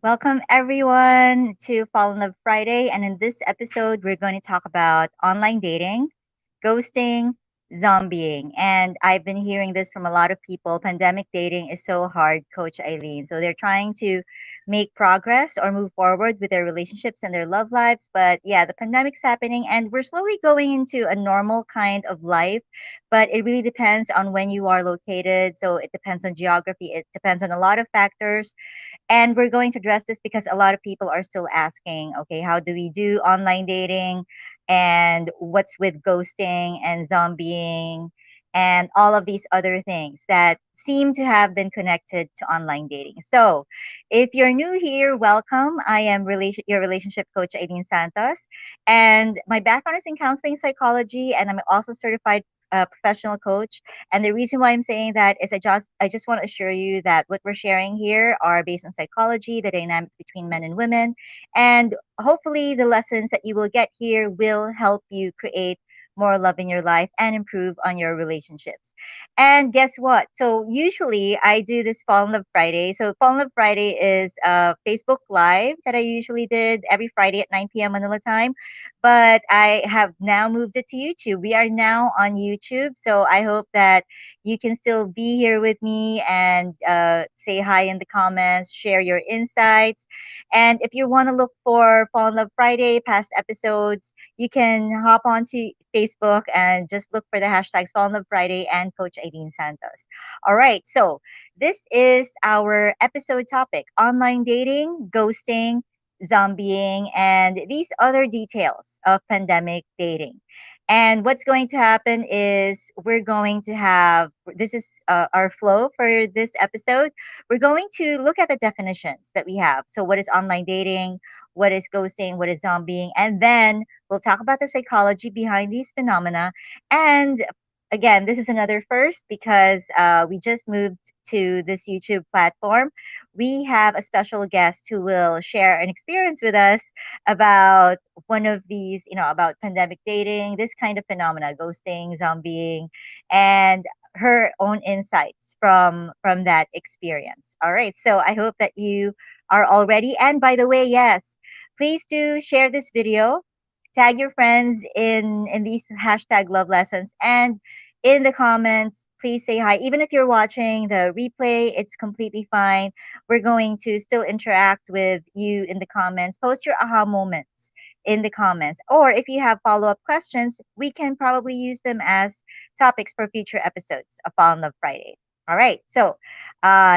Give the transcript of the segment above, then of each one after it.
Welcome everyone to Fall in Love Friday. And in this episode, we're going to talk about online dating, ghosting, zombieing. And I've been hearing this from a lot of people. Pandemic dating is so hard, Coach Eileen. So they're trying to make progress or move forward with their relationships and their love lives. But yeah, the pandemic's happening and we're slowly going into a normal kind of life. But it really depends on when you are located. So it depends on geography. It depends on a lot of factors, and we're going to address this because a lot of people are still asking, okay, how do we do online dating? And what's with ghosting and zombieing and all of these other things that seem to have been connected to online dating. So, if you're new here, welcome. I am your relationship coach, Aileen Santos, and my background is in counseling psychology, and I'm also certified professional coach. And the reason why I'm saying that is I just want to assure you that what we're sharing here are based on psychology, the dynamics between men and women, and hopefully the lessons that you will get here will help you create more love in your life and improve on your relationships. And guess what? So usually I do this Fall in Love Friday. So Fall in Love Friday is a Facebook Live that I usually did every Friday at 9 p.m. Manila time, but I have now moved it to YouTube. We are now on YouTube, so I hope that you can still be here with me and say hi in the comments, share your insights. And if you want to look for Fall in Love Friday past episodes, you can hop onto Facebook and just look for the hashtags Fall in Love Friday and Coach Aileen Santos. All right, so this is our episode topic: online dating, ghosting, zombieing, and these other details of pandemic dating. And what's going to happen is we're going to have this is our flow for this episode. We're going to look at the definitions that we have. So, what is online dating? What is ghosting? What is zombieing? And then we'll talk about the psychology behind these phenomena. And again, this is another first because we just moved to this YouTube platform. We have a special guest who will share an experience with us about one of these, about pandemic dating, this kind of phenomena, ghosting, zombieing, and her own insights from that experience. All right. So I hope that you are all ready. And by the way, yes, please do share this video, tag your friends in these hashtag love lessons, and in the comments please say hi. Even if you're watching the replay, it's completely fine. We're going to still interact with you in the comments. Post your aha moments in the comments, or if you have follow-up questions, we can probably use them as topics for future episodes of Fall in Love Friday. All right, so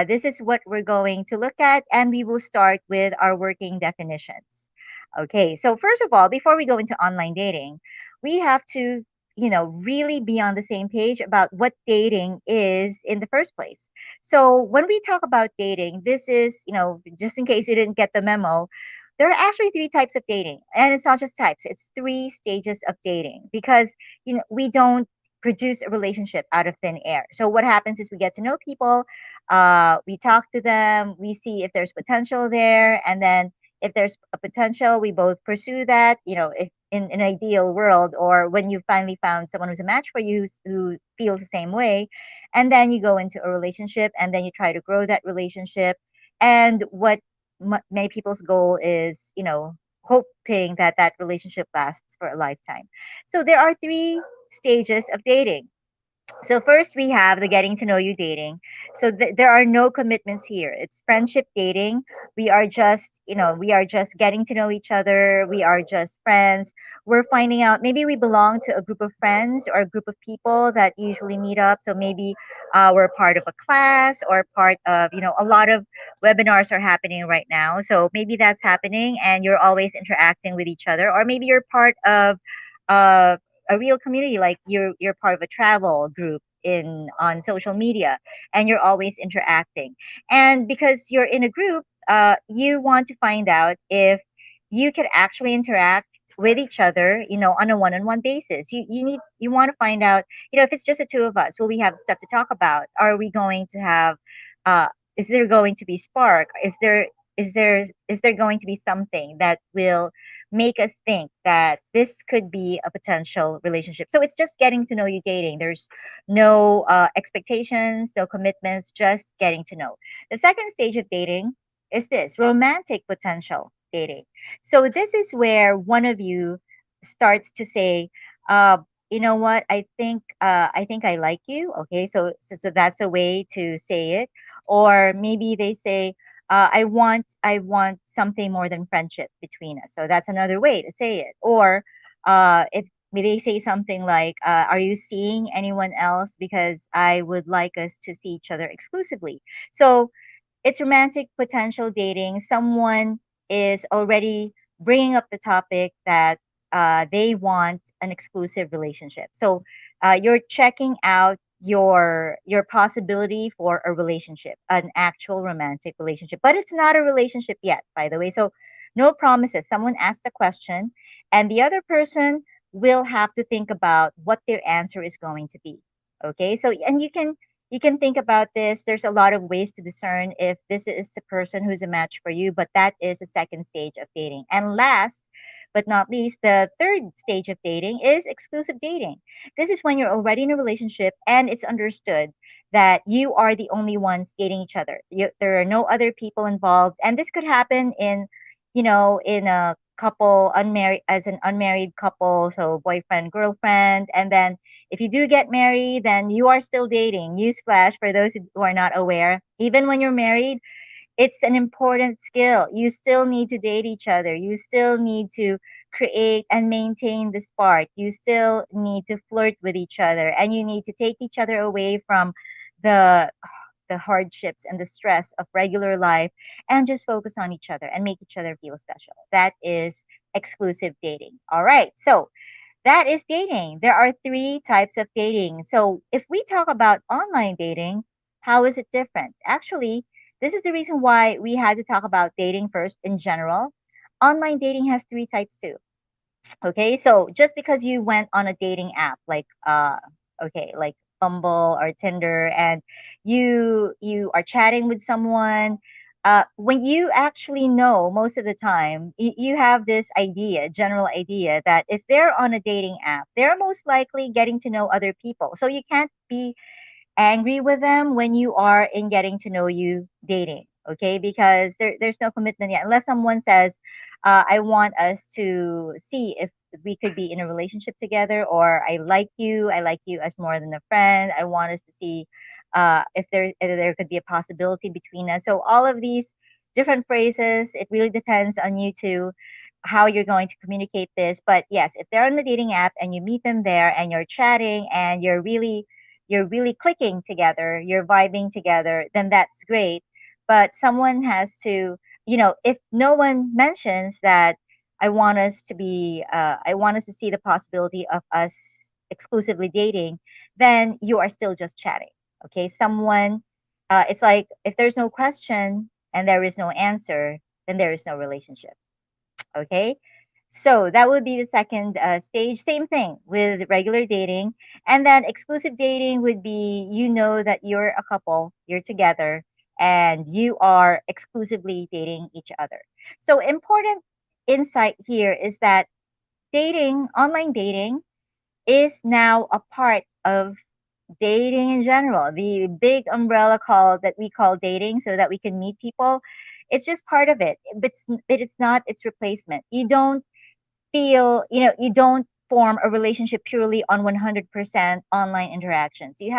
this is what we're going to look at, and we will start with our working definitions. Okay, so first of all, before we go into online dating, we have to, really be on the same page about what dating is in the first place. So when we talk about dating, this is, just in case you didn't get the memo, there are actually three types of dating. And it's not just types, it's three stages of dating because, we don't produce a relationship out of thin air. So what happens is we get to know people, we talk to them, we see if there's potential there, and then if there's a potential, we both pursue that. If in an ideal world, or when you finally found someone who's a match for you who feels the same way, and then you go into a relationship, and then you try to grow that relationship. And what many people's goal is, hoping that that relationship lasts for a lifetime. So there are three stages of dating. So first we have the getting to know you dating. So there are no commitments here. It's friendship dating. We are just getting to know each other. We are just friends. We're finding out maybe we belong to a group of friends or a group of people that usually meet up. So maybe we're part of a class or part of, a lot of webinars are happening right now. So maybe that's happening and you're always interacting with each other, or maybe you're part of uh, a real community, like you're part of a travel group in on social media, and you're always interacting. And because you're in a group, you want to find out if you can actually interact with each other, on a one-on-one basis. You want to find out, if it's just the two of us, will we have stuff to talk about? Are we going to have uh is there going to be spark? Is there going to be something that will make us think that this could be a potential relationship? So it's just getting to know you dating. There's no expectations, no commitments, just getting to know. The second stage of dating is this romantic potential dating. So this is where one of you starts to say, uh, you know what, I think I like you. Okay, so that's a way to say it. Or maybe they say, I want something more than friendship between us. So that's another way to say it. Or if they say something like, are you seeing anyone else? Because I would like us to see each other exclusively. So it's romantic potential dating. Someone is already bringing up the topic that they want an exclusive relationship. So you're checking out your possibility for a relationship, an actual romantic relationship, but it's not a relationship yet, by the way. So no promises. Someone asked a question, and the other person will have to think about what their answer is going to be. Okay, so and you can think about this. There's a lot of ways to discern if this is the person who's a match for you, but that is the second stage of dating. And last but not least, the third stage of dating is exclusive dating. This is when you're already in a relationship and it's understood that you are the only ones dating each other. There are no other people involved. And this could happen in, in a couple unmarried, as an unmarried couple, so boyfriend, girlfriend, and then if you do get married, then you are still dating. Newsflash for those who are not aware. Even when you're married, it's an important skill. You still need to date each other. You still need to create and maintain the spark. You still need to flirt with each other, and you need to take each other away from the the hardships and the stress of regular life and just focus on each other and make each other feel special. That is exclusive dating. All right. So, that is dating. There are three types of dating. So if we talk about online dating, how is it different? Actually, this is the reason why we had to talk about dating first in general. Online dating has three types too. Okay, so just because you went on a dating app like like Bumble or Tinder, and you are chatting with someone, when you actually know, most of the time you have this idea, general idea, that if they're on a dating app, they're most likely getting to know other people. So you can't be angry with them when you are in getting to know you dating, okay, because there's no commitment yet unless someone says, I want us to see if we could be in a relationship together, or I like you as more than a friend, I want us to see if there could be a possibility between us. So all of these different phrases, it really depends on you two how you're going to communicate this. But yes, if they're on the dating app and you meet them there and you're chatting and you're really clicking together, you're vibing together, then that's great. But someone has to, if no one mentions that I want us to see the possibility of us exclusively dating, then you are still just chatting. Okay. It's like if there's no question and there is no answer, then there is no relationship. Okay. So that would be the second stage. Same thing with regular dating. And then exclusive dating would be, that you're a couple, you're together, and you are exclusively dating each other. So, important insight here is that online dating, is now a part of dating in general. The big umbrella call that we call dating so that we can meet people, it's just part of it, but it's not its replacement. You don't form a relationship purely on 100% online interactions. You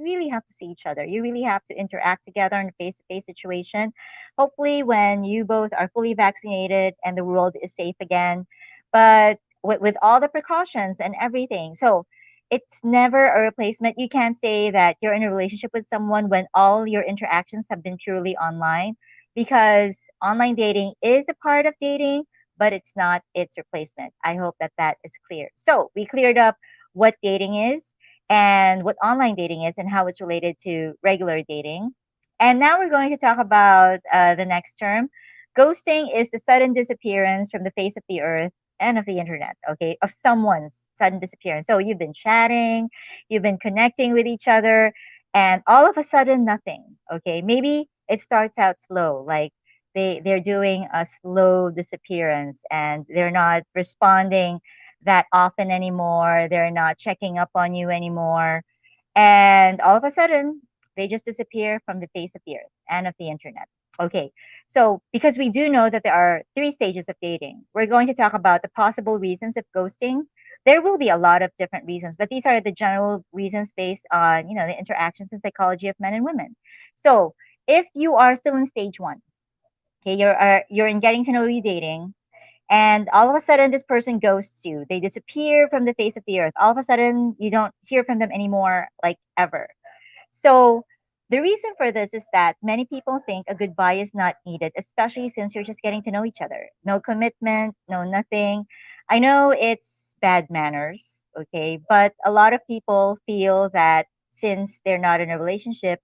really have to see each other. You really have to interact together in a face-to-face situation. Hopefully when you both are fully vaccinated and the world is safe again, but with all the precautions and everything. So it's never a replacement. You can't say that you're in a relationship with someone when all your interactions have been purely online, because online dating is a part of dating, but it's not its replacement. I hope that that is clear. So we cleared up what dating is and what online dating is and how it's related to regular dating. And now we're going to talk about the next term. Ghosting is the sudden disappearance from the face of the earth and of the internet, okay, of someone's sudden disappearance. So you've been chatting, you've been connecting with each other, and all of a sudden, nothing, okay? Maybe it starts out slow, like they're doing a slow disappearance and they're not responding that often anymore, they're not checking up on you anymore, and all of a sudden they just disappear from the face of the earth and of the internet. Okay. So, because we do know that there are three stages of dating, we're going to talk about the possible reasons of ghosting. There will be a lot of different reasons, but these are the general reasons based on, the interactions and psychology of men and women. So, if you are still in stage one, okay, you're in getting to know you dating, and all of a sudden this person ghosts you. They disappear from the face of the earth. All of a sudden you don't hear from them anymore, like ever. So the reason for this is that many people think a goodbye is not needed, especially since you're just getting to know each other. No commitment, no nothing. I know it's bad manners, okay, but a lot of people feel that since they're not in a relationship,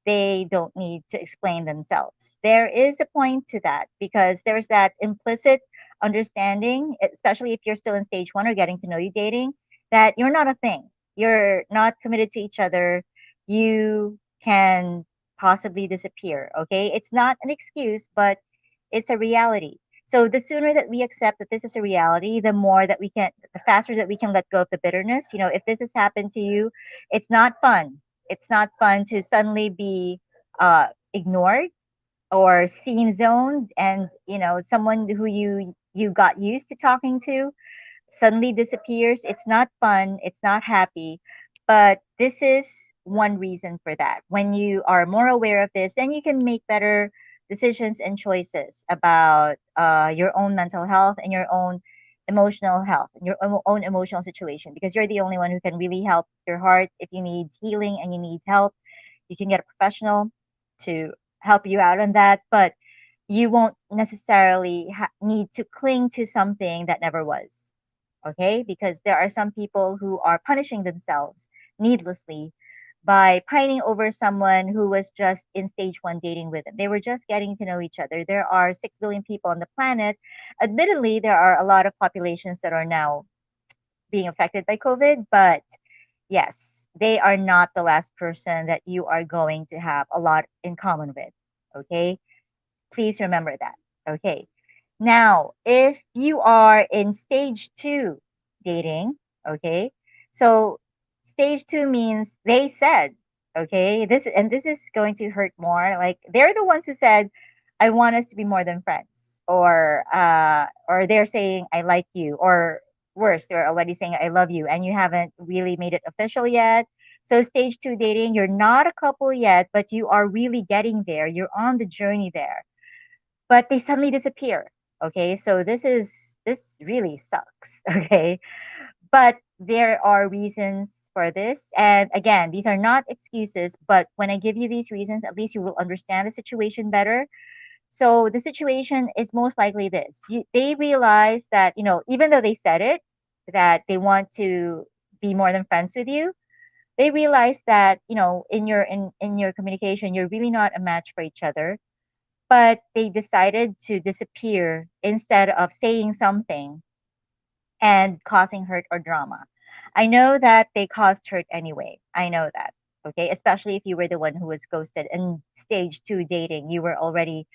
they don't need to explain themselves. There is a point to that because there's that implicit understanding, especially if you're still in stage one or getting to know you dating, that you're not a thing. You're not committed to each other. You can possibly disappear. Okay. It's not an excuse, but it's a reality. So the sooner that we accept that this is a reality, the faster that we can let go of the bitterness. If this has happened to you, it's not fun. It's not fun to suddenly be ignored or scene zoned, and someone who you got used to talking to suddenly disappears. It's not fun, it's not happy, but this is one reason for that. When you are more aware of this, then you can make better decisions and choices about your own mental health and your own emotional health and your own emotional situation, because you're the only one who can really help your heart. If you need healing and you need help, you can get a professional to help you out on that, but you won't necessarily need to cling to something that never was. Okay, because there are some people who are punishing themselves needlessly by pining over someone who was just in stage one dating with them. They were just getting to know each other. There are 6 billion people on the planet. Admittedly, there are a lot of populations that are now being affected by COVID, but yes, they are not the last person that you are going to have a lot in common with. Okay, please remember that. Okay. Now, if you are in stage two dating, okay, so stage two means they said, okay, this is going to hurt more. Like they're the ones who said, I want us to be more than friends, or they're saying I like you, or worse, they're already saying I love you, and you haven't really made it official yet. So stage two dating, you're not a couple yet, but you are really getting there. You're on the journey there, but they suddenly disappear. Okay, so this really sucks. Okay, but there are reasons for this, and again, these are not excuses, but when I give you these reasons, at least you will understand the situation better. So the situation is most likely this: they realize that, even though they said it, that they want to be more than friends with you, they realize that, in your communication, you're really not a match for each other, but they decided to disappear instead of saying something and causing hurt or drama. I know that they caused hurt anyway. I know that. Okay. Especially if you were the one who was ghosted in stage two dating, you were already,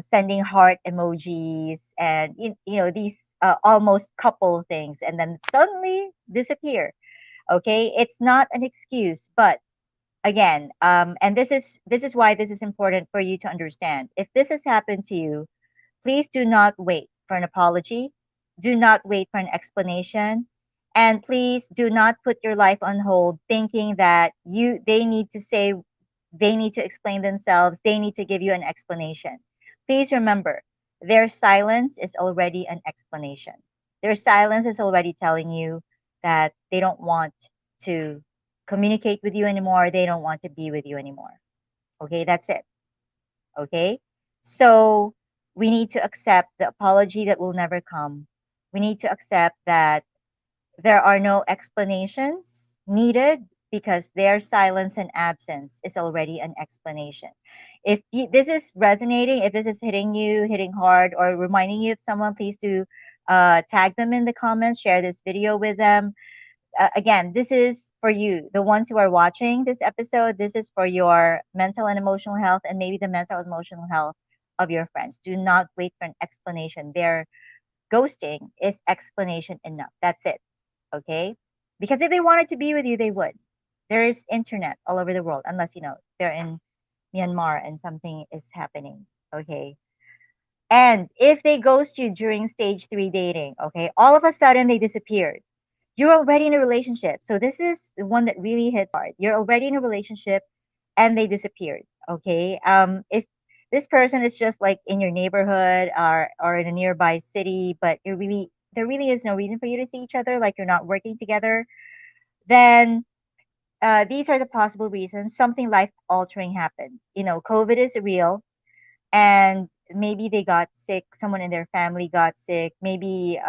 sending heart emojis and, these almost couple things, and then suddenly disappear. Okay. It's not an excuse, but again, and this is why this is important for you to understand. If this has happened to you, please do not wait for an apology, do not wait for an explanation, and please do not put your life on hold thinking that they need to explain themselves, they need to give you an explanation. Please remember, their silence is already an explanation. Their silence is already telling you that they don't want to communicate with you anymore, they don't want to be with you anymore. Okay, that's it. Okay, so we need to accept the apology that will never come. We need to accept that there are no explanations needed because their silence and absence is already an explanation. If this is resonating, if this is hitting hard, or reminding you of someone, please do tag them in the comments, share this video with them. Again, this is for you, the ones who are watching this episode. This is for your mental and emotional health, and maybe the mental and emotional health of your friends. Do not wait for an explanation. Their ghosting is explanation enough. That's it. Okay? Because if they wanted to be with you, they would. There is internet all over the world, unless they're in Myanmar and something is happening. Okay. And if they ghost you during stage three dating, okay, all of a sudden they disappeared. You're already in a relationship. So this is the one that really hits hard. You're already in a relationship and they disappeared. Okay. If this person is just like in your neighborhood or in a nearby city, but you really there really is no reason for you to see each other, like you're not working together, then these are the possible reasons something life altering happened. You know, COVID is real, and maybe they got sick, someone in their family got sick, maybe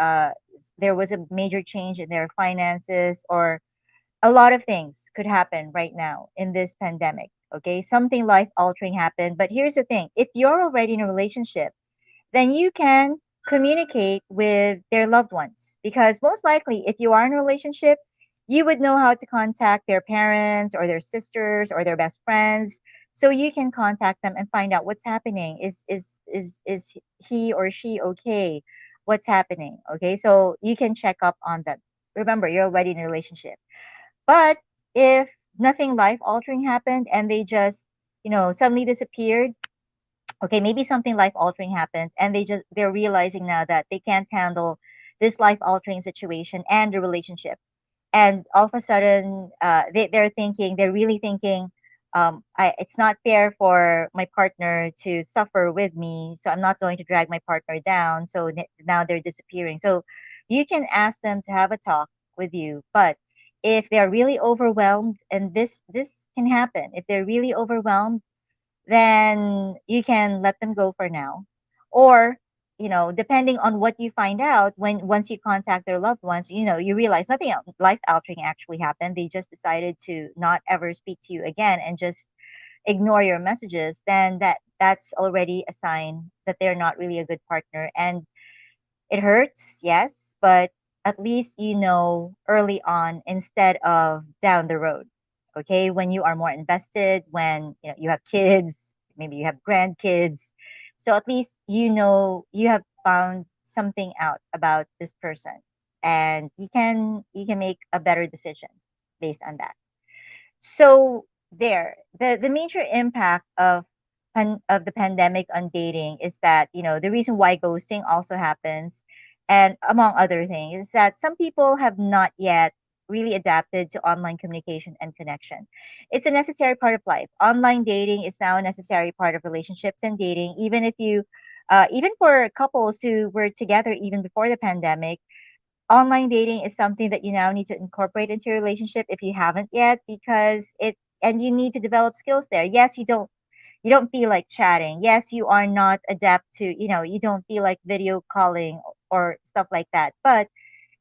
there was a major change in their finances, or a lot of things could happen right now in this pandemic. Okay, something life altering happened. But here's the thing: if you're already in a relationship, then you can communicate with their loved ones, because most likely if you are in a relationship, you would know how to contact their parents or their sisters or their best friends, so you can contact them and find out what's happening. Is he or she okay? What's happening? Okay, so you can check up on them. Remember, you're already in a relationship. But if nothing life altering happened and they just, suddenly disappeared, okay, maybe something life altering happened and they're realizing now that they can't handle this life altering situation and the relationship. And all of a sudden, they're really thinking, it's not fair for my partner to suffer with me, so I'm not going to drag my partner down. So now they're disappearing. So you can ask them to have a talk with you, but if they're really overwhelmed, and this can happen, if they're really overwhelmed, then you can let them go for now. Or, depending on what you find out, when once you contact their loved ones, you realize nothing life altering actually happened. They just decided to not ever speak to you again and just ignore your messages, then that's already a sign that they're not really a good partner. And it hurts, yes, but at least you know early on instead of down the road. Okay, when you are more invested, when you have kids, maybe you have grandkids, so at least you have found something out about this person, and you can make a better decision based on that. So there, the major impact of the pandemic on dating is that the reason why ghosting also happens, and among other things, is that some people have not yet really adapted to online communication and connection. It's a necessary part of life. Online dating is now a necessary part of relationships and dating, even for couples who were together even before the pandemic. Online dating is something that you now need to incorporate into your relationship if you haven't yet, because and you need to develop skills there. Yes, you don't feel like chatting. Yes, you are not adept to, you don't feel like video calling or stuff like that. But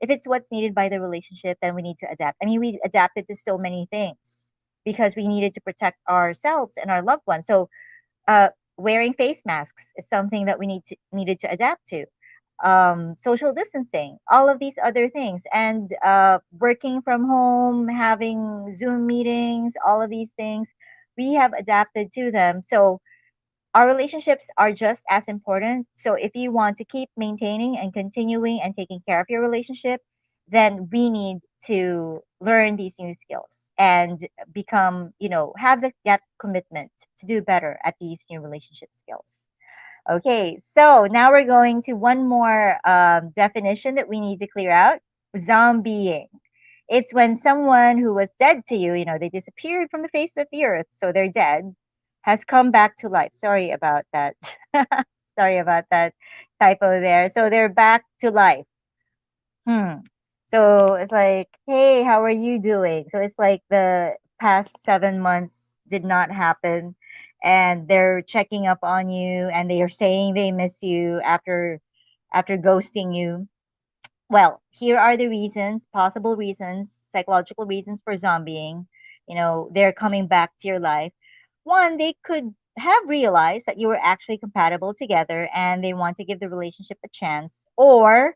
if it's what's needed by the relationship, then we need to adapt. I mean, we adapted to so many things because we needed to protect ourselves and our loved ones. So uh, wearing face masks is something that we needed to adapt to. Social distancing, all of these other things, and working from home, having Zoom meetings, all of these things, we have adapted to them. So our relationships are just as important. So if you want to keep maintaining and continuing and taking care of your relationship, then we need to learn these new skills and become, have that commitment to do better at these new relationship skills. Okay, so now we're going to one more definition that we need to clear out: zombieing. It's when someone who was dead to you, they disappeared from the face of the earth, so they're dead, has come back to life. Sorry about that. Sorry about that typo there. So they're back to life. Hmm. So it's like, hey, how are you doing? So it's like the past 7 months did not happen, and they're checking up on you, and they are saying they miss you after ghosting you. Well, here are the reasons, possible reasons, psychological reasons for zombieing. They're coming back to your life. One, they could have realized that you were actually compatible together and they want to give the relationship a chance. Or,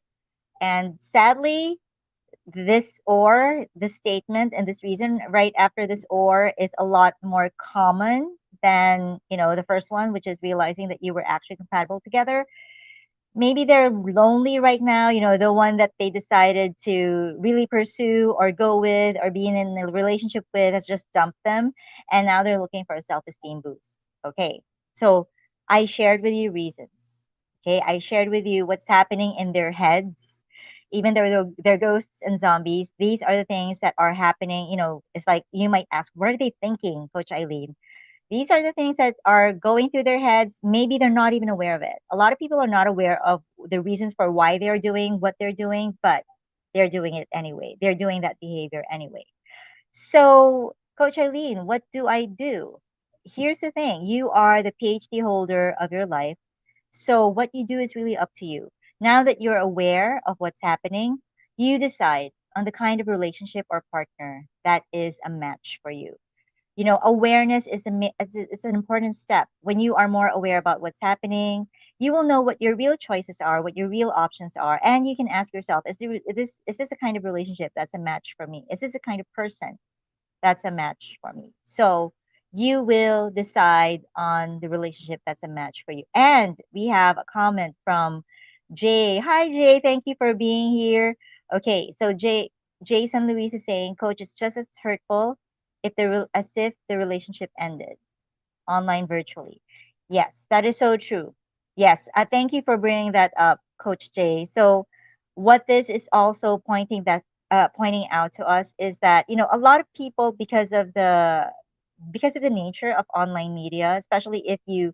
and sadly, the statement and this reason right after this or is a lot more common than, the first one, which is realizing that you were actually compatible together. Maybe they're lonely right now, the one that they decided to really pursue or go with or being in a relationship with has just dumped them, and now they're looking for a self-esteem boost. Okay. So I shared with you reasons. Okay. I shared with you what's happening in their heads. Even though they're ghosts and zombies, these are the things that are happening. It's like you might ask, what are they thinking, Coach Eileen? These are the things that are going through their heads. Maybe they're not even aware of it. A lot of people are not aware of the reasons for why they're doing what they're doing, but they're doing it anyway. They're doing that behavior anyway. So, Coach Eileen, what do I do? Here's the thing, you are the PhD holder of your life. So, what you do is really up to you. Now that you're aware of what's happening, you decide on the kind of relationship or partner that is a match for you. Awareness is it's an important step. When you are more aware about what's happening, you will know what your real choices are, what your real options are, and you can ask yourself, is this a kind of relationship that's a match for me? Is this a kind of person that's a match for me? So you will decide on the relationship that's a match for you. And we have a comment from Jay. Hi, Jay. Thank you for being here. Okay, so Jason Luis is saying, Coach, it's just as hurtful as if the relationship ended online virtually. Yes, that is so true. Yes, thank you for bringing that up, Coach Jay. So, what this is also pointing out to us is that a lot of people, because of the nature of online media, especially if you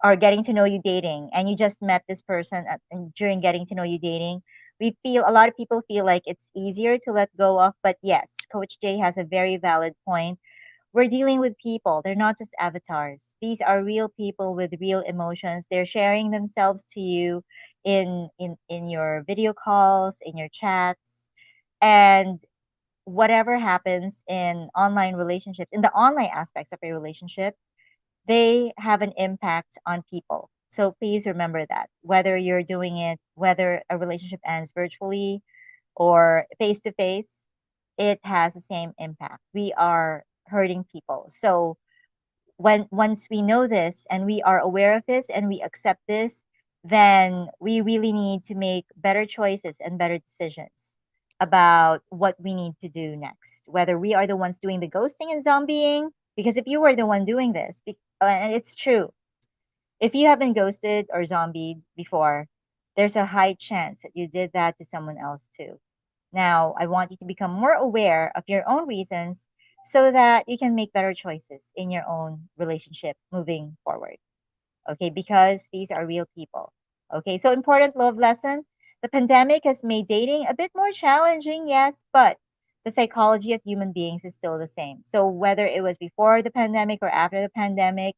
are getting to know you dating and you just met this person and during getting to know you dating, a lot of people feel like it's easier to let go of. But yes, Coach Jay has a very valid point. We're dealing with people. They're not just avatars. These are real people with real emotions. They're sharing themselves to you in your video calls, in your chats, and whatever happens in online relationships, in the online aspects of a relationship, they have an impact on people. So please remember that whether a relationship ends virtually or face to face, it has the same impact. We are hurting people. So once we know this and we are aware of this and we accept this, then we really need to make better choices and better decisions about what we need to do next. Whether we are the ones doing the ghosting and zombieing, because if you were the one doing this, and it's true, if you have been ghosted or zombied before, there's a high chance that you did that to someone else too. Now, I want you to become more aware of your own reasons so that you can make better choices in your own relationship moving forward. Okay, because these are real people. Okay, so important love lesson. The pandemic has made dating a bit more challenging, yes, but the psychology of human beings is still the same. So whether it was before the pandemic or after the pandemic,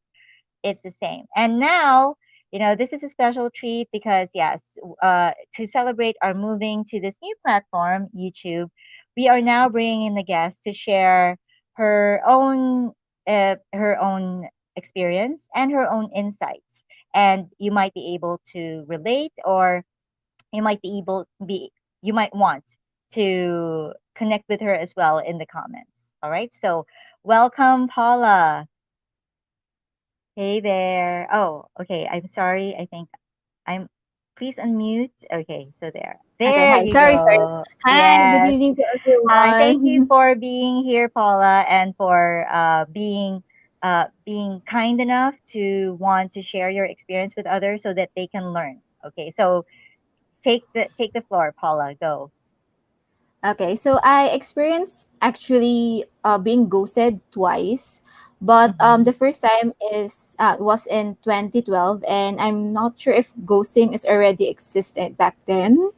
it's the same. And now, this is a special treat because, yes, to celebrate our moving to this new platform, YouTube, we are now bringing in the guest to share her own her own experience and her own insights. And you might be able to relate, or you might be able be you might want to connect with her as well in the comments. All right. So welcome, Paula. Hey there. Oh, okay. I'm sorry. I think I'm. Please unmute. Okay, so there. Okay, There hi. you Sorry. go. Hi, good Yes. evening to Thank you everyone. for being here, Paula, and for being kind enough to want to share your experience with others so that they can learn. Okay, so take the floor, Paula. Go. Okay, so I experienced actually being ghosted twice, but Hmm. the first time is was in 2012, and I'm not sure if ghosting is already existed back then.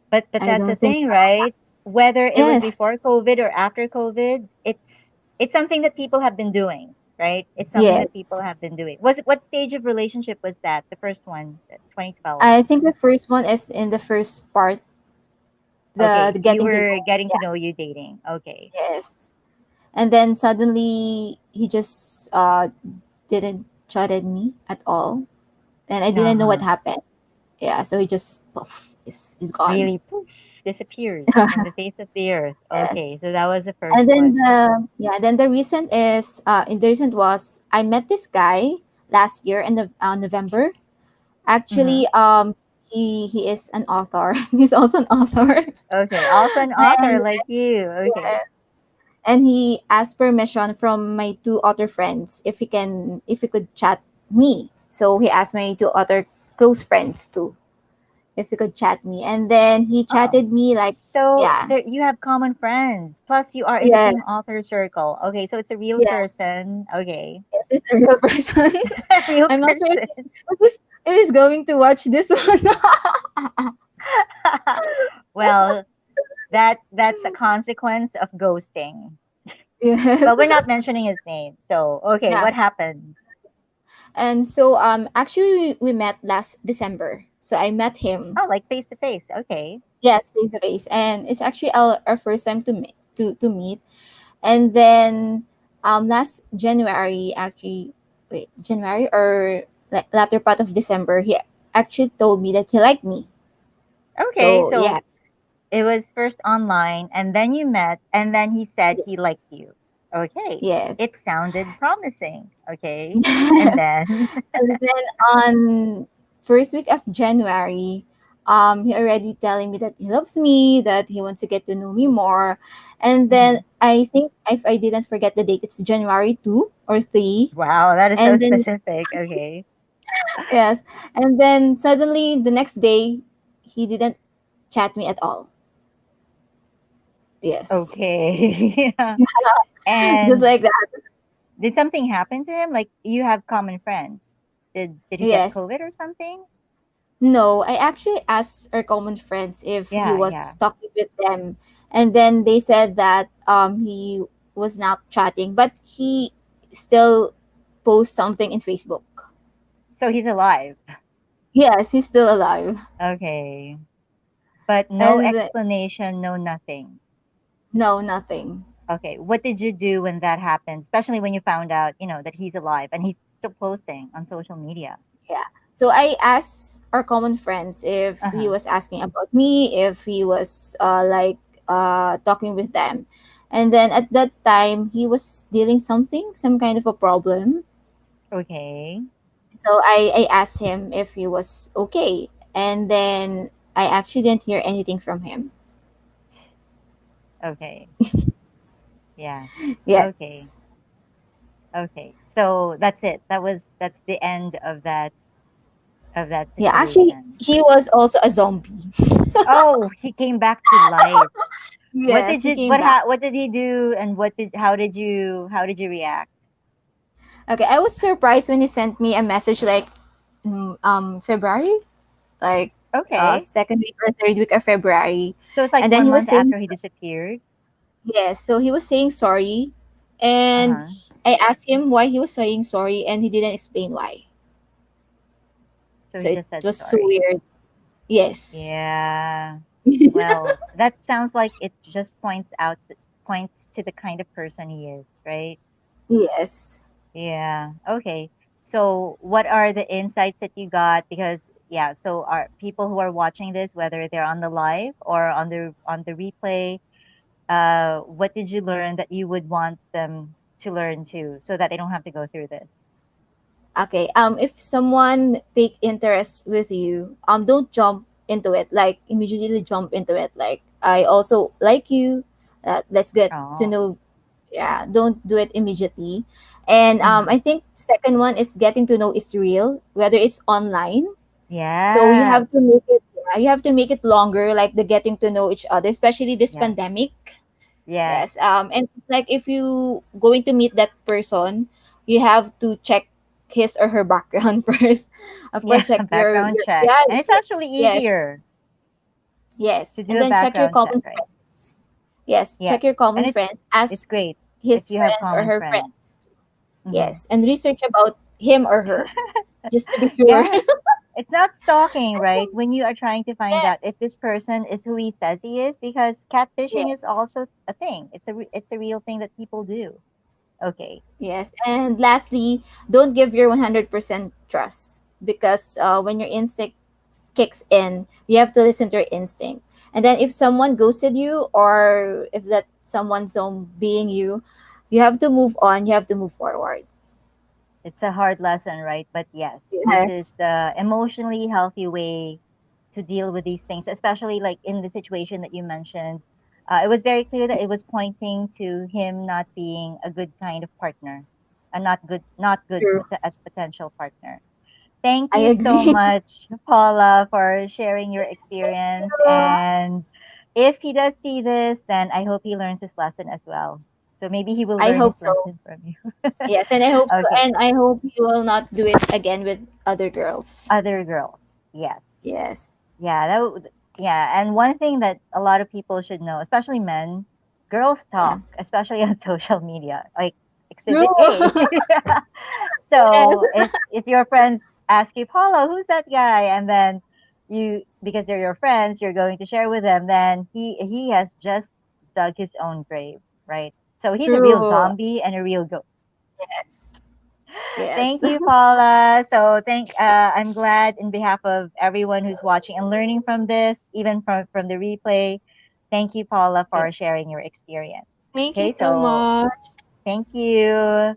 But I that's the don't think thing, so. right? Whether it was Yes, before COVID or after COVID, it's something that people have been doing, right? It's something that people yes. have been doing. What stage of relationship was that? The first one, 2012. I think the first one is in the first part, the Okay, you getting to were know. getting to Yeah, know you dating. Okay. yes. And then suddenly he just didn't chatted me at all, and I didn't know what Uh-huh. happened. Yeah, so he just poof, is gone. Really poof, disappears from the face of the earth. Yes. Okay, so that was the first And then one. the recent is in the recent was I met this guy last year in the November. Mm-hmm. Actually, he is an author. He's also an author. Okay, also an author And like you. Okay. yes. and he asked permission from my two other friends if he could chat me. So he asked my two other close friends too if he could chat me, and then he Oh, chatted me like, so yeah, there you have common friends. Plus, you are in the yeah, same author circle. Okay, so it's a real yes, person. Okay, yes, it's a real person. a real I'm not sure person. if he's going to watch this one. Well, that's a consequence of ghosting. Yes, But we're not mentioning his name. So, okay, yeah. what happened? And so actually we met last December. So I met him. Oh, like face to face. Okay. Yes, face to face, and it's actually our first time to meet. And then last January, actually, wait, January or latter part of December, he actually told me that he liked me. Okay, So so yes, it was first online and then you met and then he said he liked you. Okay. yes. It sounded promising. Okay. And Yes. then And then on first week of January, he already telling me that he loves me, that he wants to get to know me more. And then Mhm. I think if I didn't forget the date, it's January 2 or 3. Wow, that is so And then specific. Okay. yes, and then suddenly the next day he didn't chat me at all. Yes. Okay. Yeah. Just And like that. did something happen to him? Like you have common friends. Did he get Yes. COVID or something? No, I actually asked our common friends if he Yeah, yeah. was talking with them, and then they said that he was not chatting, but he still posts something in Facebook. So he's alive. Yes, he's still alive. Okay. But no And explanation, no nothing. no, nothing. Okay. What did you do when that happened? Especially when you found out, that he's alive and he's still posting on social media. Yeah. So I asked our common friends if he Uh-huh. was asking about me, if he was talking with them. And then at that time he was dealing some kind of a problem. Okay. So I asked him if he was okay. And then I actually didn't hear anything from him. Okay. Yeah. Okay. Yes. Okay. So that's it. That's the end of that Yeah, actually situation. he was also a zombie. Oh, he came back to life. What Yes, did he you came back. what did he do and how did you react? Okay, I was surprised when he sent me a message like February, like Okay. second week or third week of February, So it's like and then one he was month saying after he disappeared. yes. So he was saying sorry, and Uh-huh. I asked him why he was saying sorry, and he didn't explain why. So So he it just said was so sorry. weird. Yes. Yeah. Well, that sounds like it just points to the kind of person he is, right? Yes. Yeah. Okay. So, what are the insights that you got? Because yeah, so are people who are watching this, whether they're on the live or on the replay, what did you learn that you would want them to learn too, so that they don't have to go through this? Okay. If someone take interest with you, don't jump into it. Like immediately jump into it. Like I also like you. Let's get to Oh. know. Yeah. Don't do it immediately. And Hmm. I think second one is getting to know is real, whether it's online. So you Yes. have to make it. Yeah, you have to make it longer, like the getting to know each other, especially this Yes. pandemic. Yes. Yes. And it's like if you going to meet that person, you have to check his or her background first. Of Yeah. course, check Background your check, yeah, and it's actually yes, easier to yes, do and a then check your background check, common right? friends. Yes, Yes, check your and common it's friends. it's Ask great if his you have friends or common her friends. friends. Hmm. Yes, and research about him or her just to be sure. Yes, it's not stalking, right? When you are trying to find out Yes, if this person is who he says he is, because catfishing is yes. also a thing. It's a real thing that people do. Okay. Yes, and lastly, don't give your 100% trust because when your instinct kicks in, you have to listen to your instinct. And then if someone ghosted you or if that someone's being you, you have to move on, you have to move forward. It's a hard lesson, right? But yes, this is Yes. the emotionally healthy way to deal with these things, especially like in the situation that you mentioned. It was very clear that it was pointing to him not being a good kind of partner, and not good True. as potential partner. Thank I you so agree. much, Paula, for sharing your experience. And if he does see this, then I hope he learns his lesson as well. So maybe he will I learn hope his so. lesson from you. Yes, and I hope so. Okay. And I hope you will not do it again with other girls. Other girls. Yes. Yes. Yeah, yeah, and one thing that a lot of people should know, especially men, girls Yeah. talk, especially on social media, like True. Exhibit A. Yes. So if your friends ask you, Paula, who's that guy? And then you, because they're your friends, you're going to share with them, then he has just dug his own grave, right? So he's a real True. zombie and a real ghost. Yes. Yes. Thank you, Paula. So I'm glad in behalf of everyone who's watching and learning from this, even from the replay. Thank you, Paula, Yeah. for sharing your experience. Thank you Okay, so so much. thank you.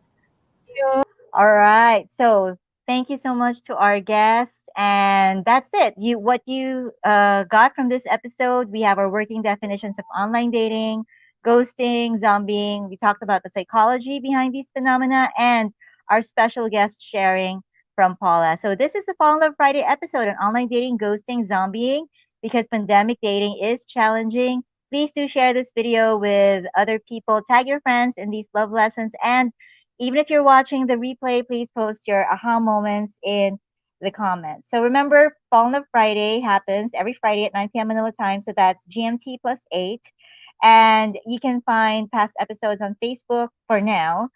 You. All right. So thank you so much to our guest. And that's it. What you got from this episode, we have our working definitions of online dating, ghosting, zombieing. We talked about the psychology behind these phenomena and our special guest sharing from Paula. So this is the Fall in Love Friday episode on online dating, ghosting, zombieing, because pandemic dating is challenging. Please do share this video with other people. Tag your friends in these love lessons, and even if you're watching the replay, please post your aha moments in the comments. So remember, Fallen Love Friday happens every Friday at 9 p.m. Manila time. So that's GMT plus 8. And you can find past episodes on Facebook for now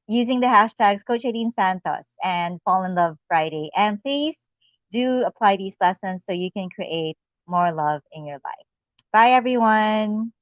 using the hashtags Coach Aileen Santos and Fall in Love Friday. And please do apply these lessons so you can create more love in your life. Bye, everyone.